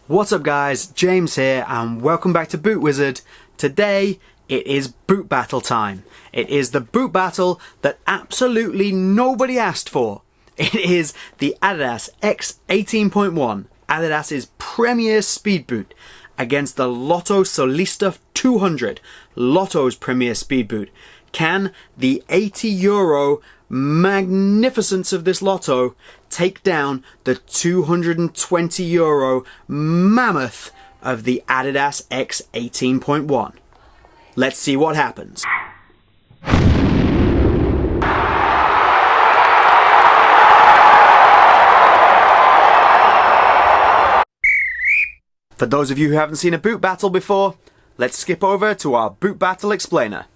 What's up guys, James here and welcome back to Boot Wizard. Today it is boot battle time. It is the boot battle that absolutely nobody asked for. It is the Adidas X 18.1, Adidas's premier speed boot, against the Lotto Solista 200, Lotto's premier speed boot. Can the €80 magnificence of this Lotto take down the €220 mammoth of the Adidas X 18.1? Let's see what happens. For those of you who haven't seen a boot battle before, let's skip over to our boot battle explainer.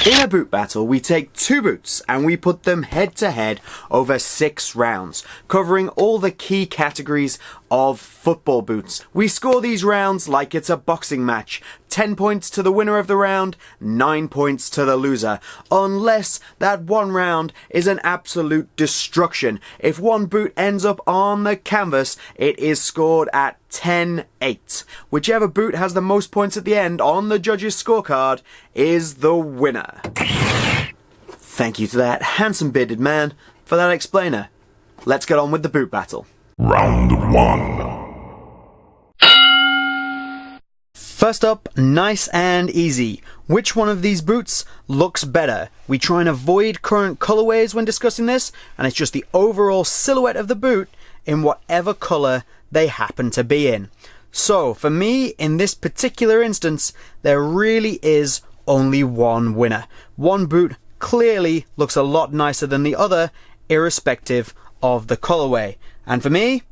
In a boot battle, we take two boots and we put them head to head over 6 rounds, covering all the key categories of football boots. We score these rounds like it's a boxing match. 10 points to the winner of the round, 9 points to the loser. Unless that one round is an absolute destruction. If one boot ends up on the canvas, it is scored at 10-8. Whichever boot has the most points at the end on the judges' scorecard is the winner. Thank you to that handsome bearded man for that explainer. Let's get on with the boot battle. Round 1. First up, nice and easy. Which one of these boots looks better? We try and avoid current colorways when discussing this, and it's just the overall silhouette of the boot in whatever color they happen to be in. So for me, in this particular instance, there really is only one winner. One boot clearly looks a lot nicer than the other, irrespective of the colorway. And for me,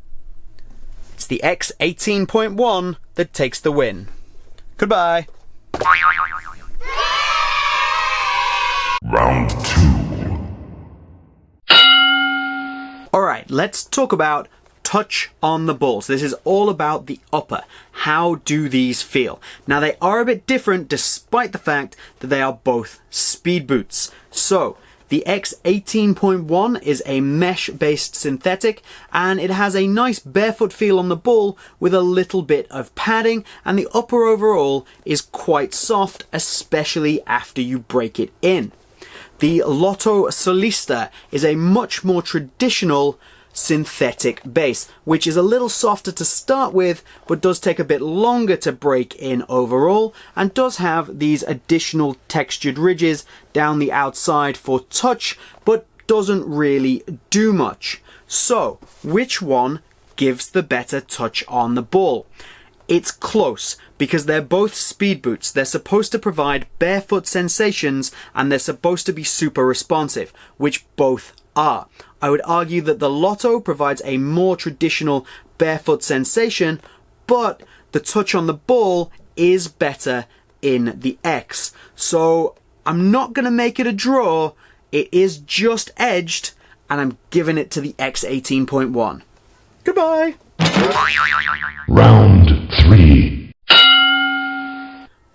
it's the X 18.1 that takes the win. Goodbye. Round 2. Alright, let's talk about touch on the ball. So this is all about the upper. How do these feel? Now they are a bit different despite the fact that they are both speed boots. So the X 18.1 is a mesh-based synthetic and it has a nice barefoot feel on the ball with a little bit of padding, and the upper overall is quite soft, especially after you break it in. The Lotto Solista is a much more traditional synthetic base, which is a little softer to start with but does take a bit longer to break in overall, and does have these additional textured ridges down the outside for touch but doesn't really do much. So which one gives the better touch on the ball? It's close because they're both speed boots. They're supposed to provide barefoot sensations and they're supposed to be super responsive, which both are. I would argue that the Lotto provides a more traditional barefoot sensation, but the touch on the ball is better in the X. So I'm not going to make it a draw. It is just edged, and I'm giving it to the X 18.1. Goodbye. Round 3.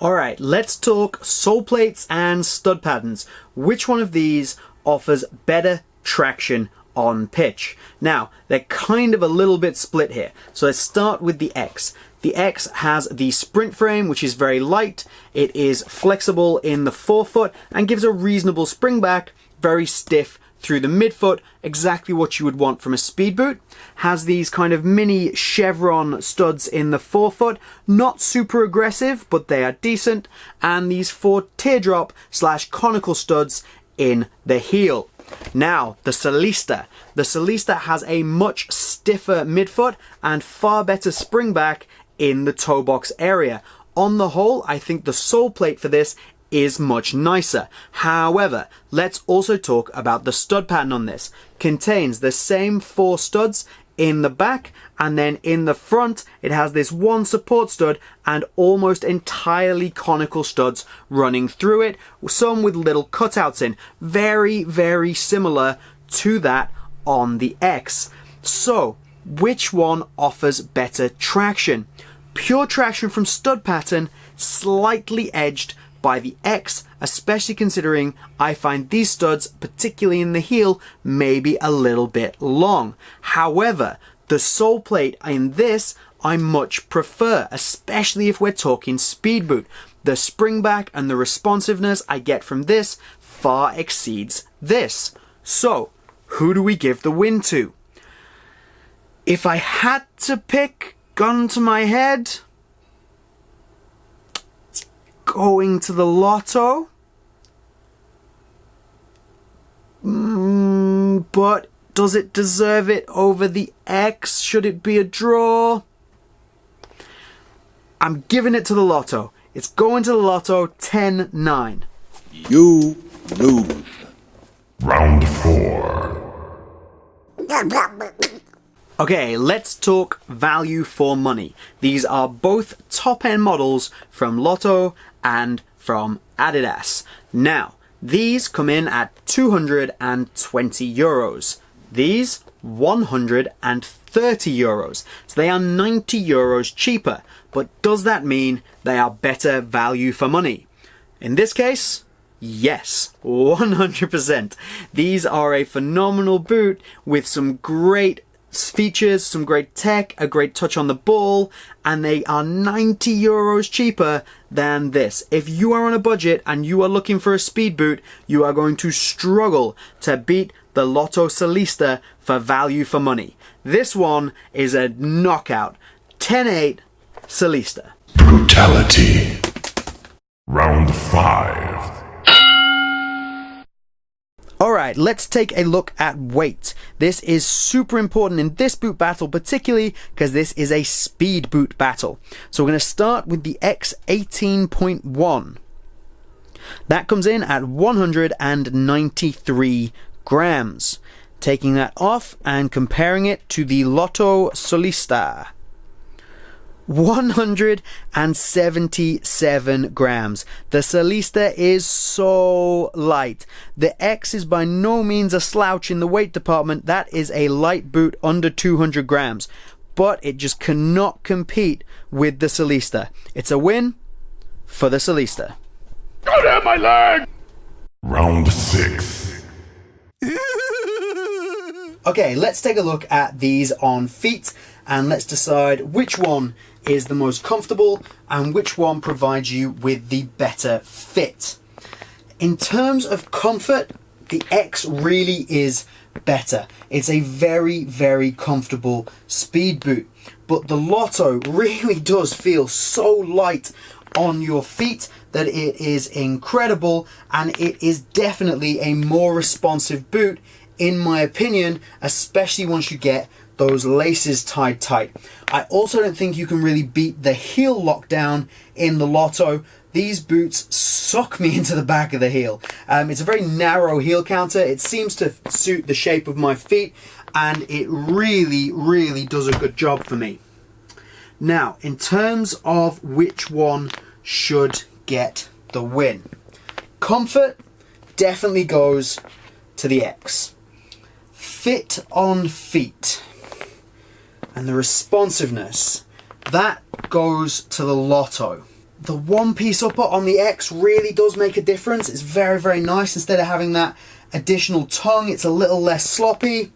Alright, let's talk sole plates and stud patterns. Which one of these offers better traction on pitch? Now, they're kind of a little bit split here. So let's start with the X. The X has the sprint frame, which is very light. It is flexible in the forefoot and gives a reasonable spring back, very stiff through the midfoot, exactly what you would want from a speed boot. Has these kind of mini chevron studs in the forefoot, not super aggressive, but they are decent, and these 4 teardrop / conical studs in the heel. Now, the Solista. The Solista has a much stiffer midfoot and far better spring back in the toe box area. On the whole, I think the sole plate for this is much nicer. However, let's also talk about the stud pattern on this. Contains the same 4 studs in the back, and then in the front it has this one support stud and almost entirely conical studs running through it, some with little cutouts in. Very, very similar to that on the X. So which one offers better traction? Pure traction from stud pattern, slightly edged by the X, especially considering I find these studs, particularly in the heel, maybe a little bit long. However, the The sole plate in this I much prefer, especially if we're talking speed boot. The spring back and the responsiveness I get from this far exceeds this. So, who do we give the win to? If I had to pick, gun to my head, it's going to the Lotto. But does it deserve it over the X? Should it be a draw? I'm giving it to the Lotto. It's going to the Lotto 10-9. You lose. Round 4. Okay, let's talk value for money. These are both top-end models from Lotto and from Adidas. Now, these come in at 220 euros. These, 130 euros. So they are 90 euros cheaper. But does that mean they are better value for money? In this case, yes, 100%. These are a phenomenal boot with some great features, some great tech, a great touch on the ball, and they are 90 euros cheaper than this. If you are on a budget and you are looking for a speed boot, you are going to struggle to beat the Lotto Solista for value for money. This one is a knockout. 10-8 Solista. Brutality. Round 5. Alright, let's take a look at weight. This is super important in this boot battle, particularly because this is a speed boot battle. So we're going to start with the X 18.1. That comes in at 193 grams. Taking that off and comparing it to the Lotto Solista. 177 grams. The Solista is so light. The X is by no means a slouch in the weight department. That is a light boot under 200 grams. But it just cannot compete with the Solista. It's a win for the Solista. Go down my leg! Round 6. Okay, let's take a look at these on feet and let's decide which one is the most comfortable and which one provides you with the better fit. In terms of comfort, the X really is better. It's a very, very comfortable speed boot, but the Lotto really does feel so light on your feet that it is incredible, and it is definitely a more responsive boot in my opinion, especially once you get those laces tied tight. I also don't think you can really beat the heel lockdown in the Lotto. These boots suck me into the back of the heel. It's a very narrow heel counter. It seems to suit the shape of my feet, and it really, really does a good job for me. Now, in terms of which one should get the win, comfort definitely goes to the X. Fit on feet and the responsiveness, that goes to the Lotto. The one-piece upper on the X really does make a difference. It's very, very nice. Instead of having that additional tongue, it's a little less sloppy.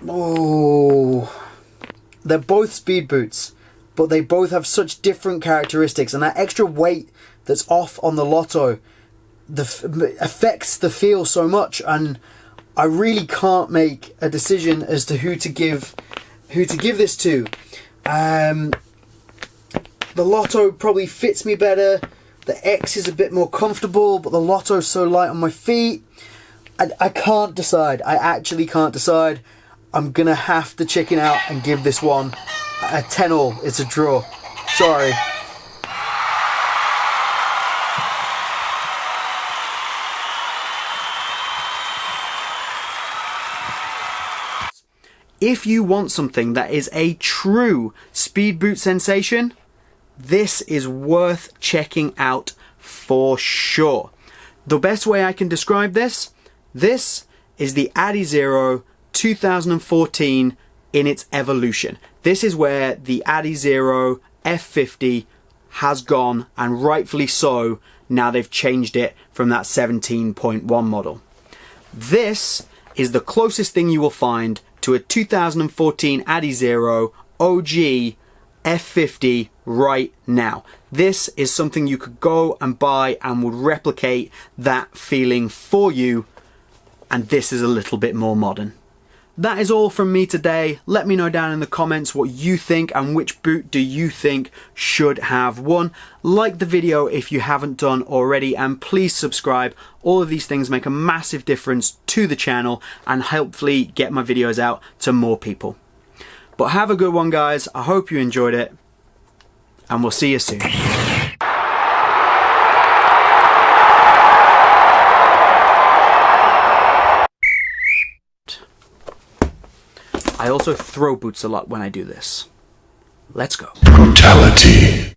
Oh, they're both speed boots, but they both have such different characteristics, and that extra weight that's off on the Lotto affects the feel so much, and I really can't make a decision as to who to give this to. The Lotto probably fits me better. The X is a bit more comfortable, but the Lotto's so light on my feet. I can't decide. I actually can't decide. I'm gonna have to chicken out and give this one a 10-all. It's a draw. Sorry. If you want something that is a true speed boot sensation, this is worth checking out for sure. The best way I can describe this is the Adizero 2014 in its evolution. This is where the Adizero F50 has gone, and rightfully so. Now they've changed it from that 17.1 model. This is the closest thing you will find to a 2014 Adizero OG F50 right now. This is something you could go and buy and would replicate that feeling for you, and this is a little bit more modern. That is all from me today. Let me know down in the comments what you think and which boot do you think should have won. Like the video if you haven't done already, and please subscribe. All of these things make a massive difference to the channel and hopefully get my videos out to more people. But have a good one, guys. I hope you enjoyed it, and we'll see you soon. I also throw boots a lot when I do this. Let's go. Brutality.